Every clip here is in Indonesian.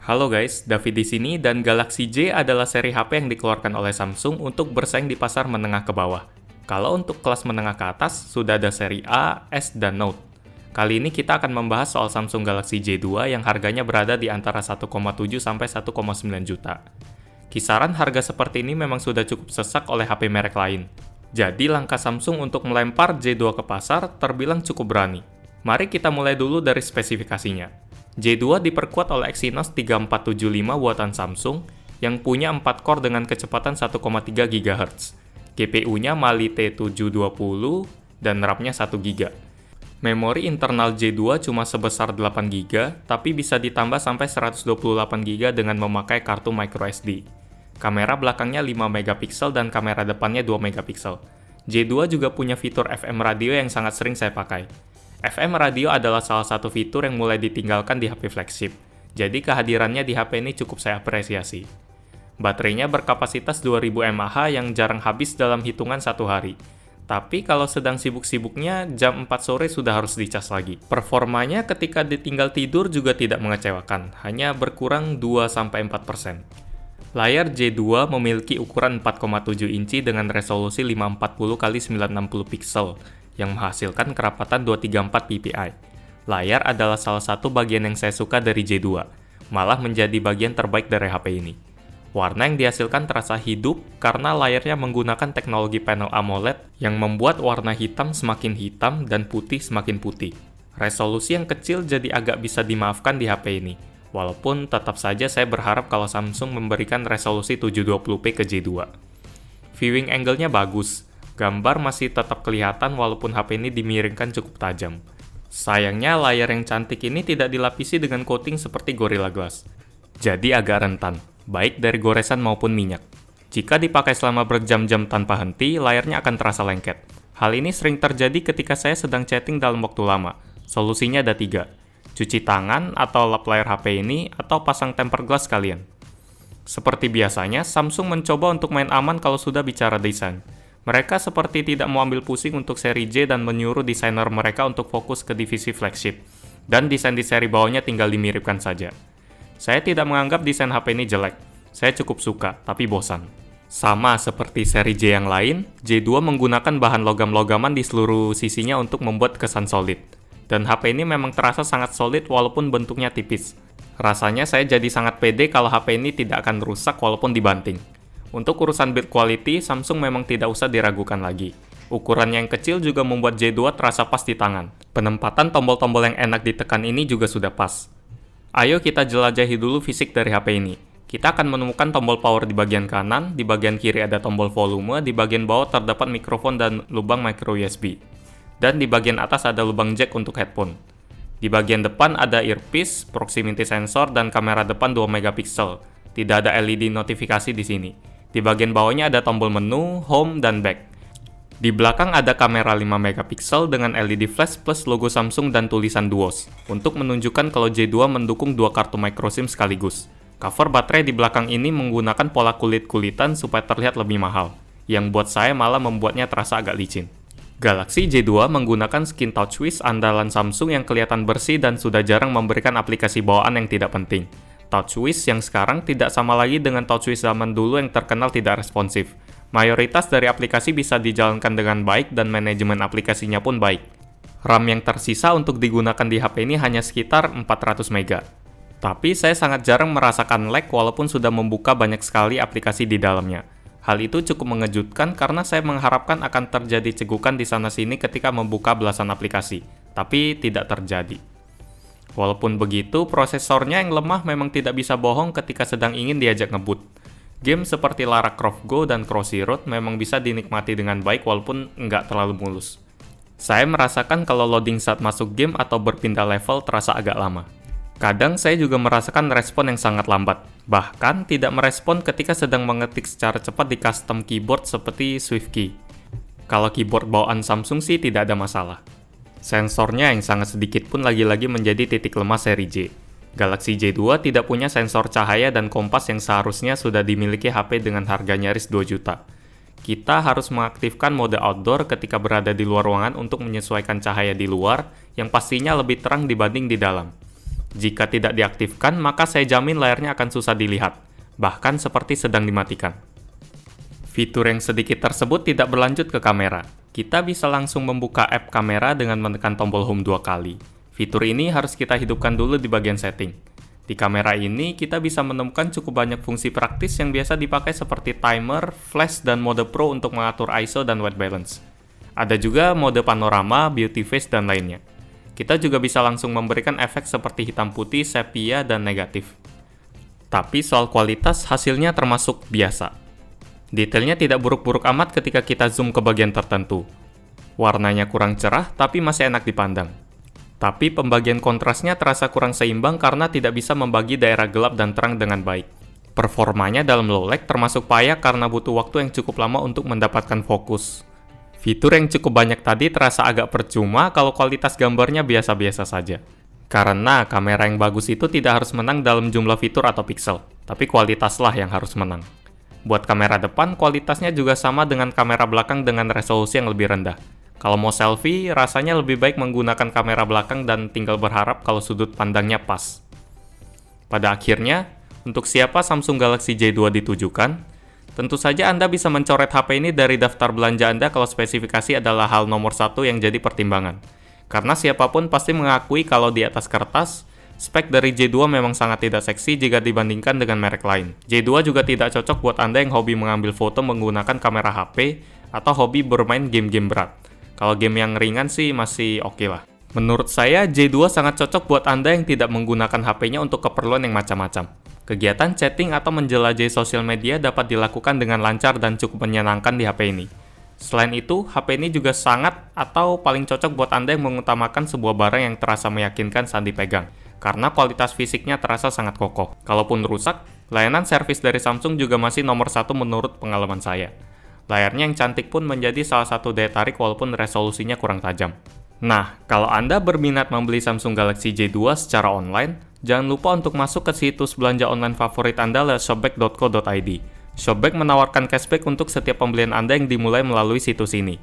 Halo guys, David di sini dan Galaxy J adalah seri HP yang dikeluarkan oleh Samsung untuk bersaing di pasar menengah ke bawah. Kalau untuk kelas menengah ke atas, sudah ada seri A, S, dan Note. Kali ini kita akan membahas soal Samsung Galaxy J2 yang harganya berada di antara 1,7 sampai 1,9 juta. Kisaran harga seperti ini memang sudah cukup sesak oleh HP merek lain. Jadi langkah Samsung untuk melempar J2 ke pasar terbilang cukup berani. Mari kita mulai dulu dari spesifikasinya. J2 diperkuat oleh Exynos 3475 buatan Samsung yang punya 4 core dengan kecepatan 1,3 GHz. GPU-nya Mali T720 dan RAM-nya 1 GB. Memori internal J2 cuma sebesar 8 GB, tapi bisa ditambah sampai 128 GB dengan memakai kartu microSD. Kamera belakangnya 5 MP dan kamera depannya 2 MP. J2 juga punya fitur FM radio yang sangat sering saya pakai. FM radio adalah salah satu fitur yang mulai ditinggalkan di HP flagship, jadi kehadirannya di HP ini cukup saya apresiasi. Baterainya berkapasitas 2000 mAh yang jarang habis dalam hitungan satu hari. Tapi kalau sedang sibuk-sibuknya, jam 4 sore sudah harus dicas lagi. Performanya ketika ditinggal tidur juga tidak mengecewakan, hanya berkurang 2-4%. Layar J2 memiliki ukuran 4,7 inci dengan resolusi 540x960 pixel, yang menghasilkan kerapatan 234 ppi. Layar adalah salah satu bagian yang saya suka dari J2, malah menjadi bagian terbaik dari HP ini. Warna yang dihasilkan terasa hidup karena layarnya menggunakan teknologi panel AMOLED yang membuat warna hitam semakin hitam dan putih semakin putih. Resolusi yang kecil jadi agak bisa dimaafkan di HP ini, walaupun tetap saja saya berharap kalau Samsung memberikan resolusi 720p ke J2. Viewing angle-nya bagus. Gambar masih tetap kelihatan walaupun HP ini dimiringkan cukup tajam. Sayangnya layar yang cantik ini tidak dilapisi dengan coating seperti Gorilla Glass. Jadi agak rentan, baik dari goresan maupun minyak. Jika dipakai selama berjam-jam tanpa henti, layarnya akan terasa lengket. Hal ini sering terjadi ketika saya sedang chatting dalam waktu lama. Solusinya ada 3. Cuci tangan atau lap layar HP ini, atau pasang tempered glass kalian. Seperti biasanya, Samsung mencoba untuk main aman kalau sudah bicara desain. Mereka seperti tidak mau ambil pusing untuk seri J dan menyuruh desainer mereka untuk fokus ke divisi flagship, dan desain di seri bawahnya tinggal dimiripkan saja. Saya tidak menganggap desain HP ini jelek, saya cukup suka, tapi bosan. Sama seperti seri J yang lain, J2 menggunakan bahan logam-logaman di seluruh sisinya untuk membuat kesan solid. Dan HP ini memang terasa sangat solid walaupun bentuknya tipis. Rasanya saya jadi sangat pede kalau HP ini tidak akan rusak walaupun dibanting. Untuk urusan build quality, Samsung memang tidak usah diragukan lagi. Ukurannya yang kecil juga membuat J2 terasa pas di tangan. Penempatan tombol-tombol yang enak ditekan ini juga sudah pas. Ayo kita jelajahi dulu fisik dari HP ini. Kita akan menemukan tombol power di bagian kanan, di bagian kiri ada tombol volume, di bagian bawah terdapat mikrofon dan lubang micro USB. Dan di bagian atas ada lubang jack untuk headphone. Di bagian depan ada earpiece, proximity sensor, dan kamera depan 2 MP. Tidak ada LED notifikasi di sini. Di bagian bawahnya ada tombol menu, home, dan back. Di belakang ada kamera 5 MP dengan LED flash plus logo Samsung dan tulisan Duos, untuk menunjukkan kalau J2 mendukung 2 kartu micro SIM sekaligus. Cover baterai di belakang ini menggunakan pola kulit-kulitan supaya terlihat lebih mahal, yang buat saya malah membuatnya terasa agak licin. Galaxy J2 menggunakan skin TouchWiz andalan Samsung yang kelihatan bersih dan sudah jarang memberikan aplikasi bawaan yang tidak penting. TouchWiz yang sekarang tidak sama lagi dengan TouchWiz zaman dulu yang terkenal tidak responsif. Mayoritas dari aplikasi bisa dijalankan dengan baik dan manajemen aplikasinya pun baik. RAM yang tersisa untuk digunakan di HP ini hanya sekitar 400 MB. Tapi saya sangat jarang merasakan lag walaupun sudah membuka banyak sekali aplikasi di dalamnya. Hal itu cukup mengejutkan karena saya mengharapkan akan terjadi cegukan di sana-sini ketika membuka belasan aplikasi, tapi tidak terjadi. Walaupun begitu, prosesornya yang lemah memang tidak bisa bohong ketika sedang ingin diajak ngebut. Game seperti Lara Croft Go dan Crossy Road memang bisa dinikmati dengan baik walaupun nggak terlalu mulus. Saya merasakan kalau loading saat masuk game atau berpindah level terasa agak lama. Kadang saya juga merasakan respon yang sangat lambat, bahkan tidak merespon ketika sedang mengetik secara cepat di custom keyboard seperti SwiftKey. Kalau keyboard bawaan Samsung sih tidak ada masalah. Sensornya yang sangat sedikit pun lagi-lagi menjadi titik lemah seri J. Galaxy J2 tidak punya sensor cahaya dan kompas yang seharusnya sudah dimiliki HP dengan harga nyaris 2 juta. Kita harus mengaktifkan mode outdoor ketika berada di luar ruangan untuk menyesuaikan cahaya di luar yang pastinya lebih terang dibanding di dalam. Jika tidak diaktifkan, maka saya jamin layarnya akan susah dilihat, bahkan seperti sedang dimatikan. Fitur yang sedikit tersebut tidak berlanjut ke kamera. Kita bisa langsung membuka app kamera dengan menekan tombol home 2 kali. Fitur ini harus kita hidupkan dulu di bagian setting. Di kamera ini, kita bisa menemukan cukup banyak fungsi praktis yang biasa dipakai seperti timer, flash, dan mode pro untuk mengatur ISO dan white balance. Ada juga mode panorama, beauty face, dan lainnya. Kita juga bisa langsung memberikan efek seperti hitam putih, sepia, dan negatif. Tapi soal kualitas, hasilnya termasuk biasa. Detailnya tidak buruk-buruk amat ketika kita zoom ke bagian tertentu. Warnanya kurang cerah, tapi masih enak dipandang. Tapi pembagian kontrasnya terasa kurang seimbang karena tidak bisa membagi daerah gelap dan terang dengan baik. Performanya dalam low lag termasuk payah karena butuh waktu yang cukup lama untuk mendapatkan fokus. Fitur yang cukup banyak tadi terasa agak percuma kalau kualitas gambarnya biasa-biasa saja. Karena kamera yang bagus itu tidak harus menang dalam jumlah fitur atau pixel, tapi kualitaslah yang harus menang. Buat kamera depan, kualitasnya juga sama dengan kamera belakang dengan resolusi yang lebih rendah. Kalau mau selfie, rasanya lebih baik menggunakan kamera belakang dan tinggal berharap kalau sudut pandangnya pas. Pada akhirnya, untuk siapa Samsung Galaxy J2 ditujukan? Tentu saja Anda bisa mencoret HP ini dari daftar belanja Anda kalau spesifikasi adalah hal nomor satu yang jadi pertimbangan. Karena siapapun pasti mengakui kalau di atas kertas, spek dari J2 memang sangat tidak seksi jika dibandingkan dengan merek lain. J2 juga tidak cocok buat Anda yang hobi mengambil foto menggunakan kamera HP atau hobi bermain game-game berat. Kalau game yang ringan sih masih oke lah. Menurut saya, J2 sangat cocok buat Anda yang tidak menggunakan HP-nya untuk keperluan yang macam-macam. Kegiatan chatting atau menjelajahi sosial media dapat dilakukan dengan lancar dan cukup menyenangkan di HP ini. Selain itu, HP ini juga sangat atau paling cocok buat Anda yang mengutamakan sebuah barang yang terasa meyakinkan saat dipegang. Karena kualitas fisiknya terasa sangat kokoh. Kalaupun rusak, layanan servis dari Samsung juga masih nomor satu menurut pengalaman saya. Layarnya yang cantik pun menjadi salah satu daya tarik walaupun resolusinya kurang tajam. Nah, kalau Anda berminat membeli Samsung Galaxy J2 secara online, jangan lupa untuk masuk ke situs belanja online favorit Anda lewat shopback.co.id. Shopback menawarkan cashback untuk setiap pembelian Anda yang dimulai melalui situs ini.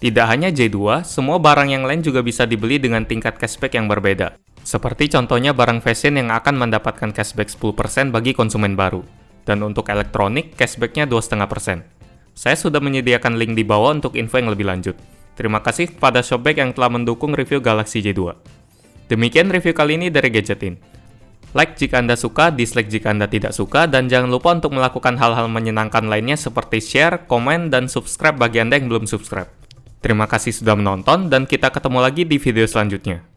Tidak hanya J2, semua barang yang lain juga bisa dibeli dengan tingkat cashback yang berbeda. Seperti contohnya barang fashion yang akan mendapatkan cashback 10% bagi konsumen baru. Dan untuk elektronik, cashbacknya 2,5%. Saya sudah menyediakan link di bawah untuk info yang lebih lanjut. Terima kasih kepada Shopback yang telah mendukung review Galaxy J2. Demikian review kali ini dari Gadgetin. Like jika Anda suka, dislike jika Anda tidak suka, dan jangan lupa untuk melakukan hal-hal menyenangkan lainnya seperti share, komen, dan subscribe bagi Anda yang belum subscribe. Terima kasih sudah menonton, dan kita ketemu lagi di video selanjutnya.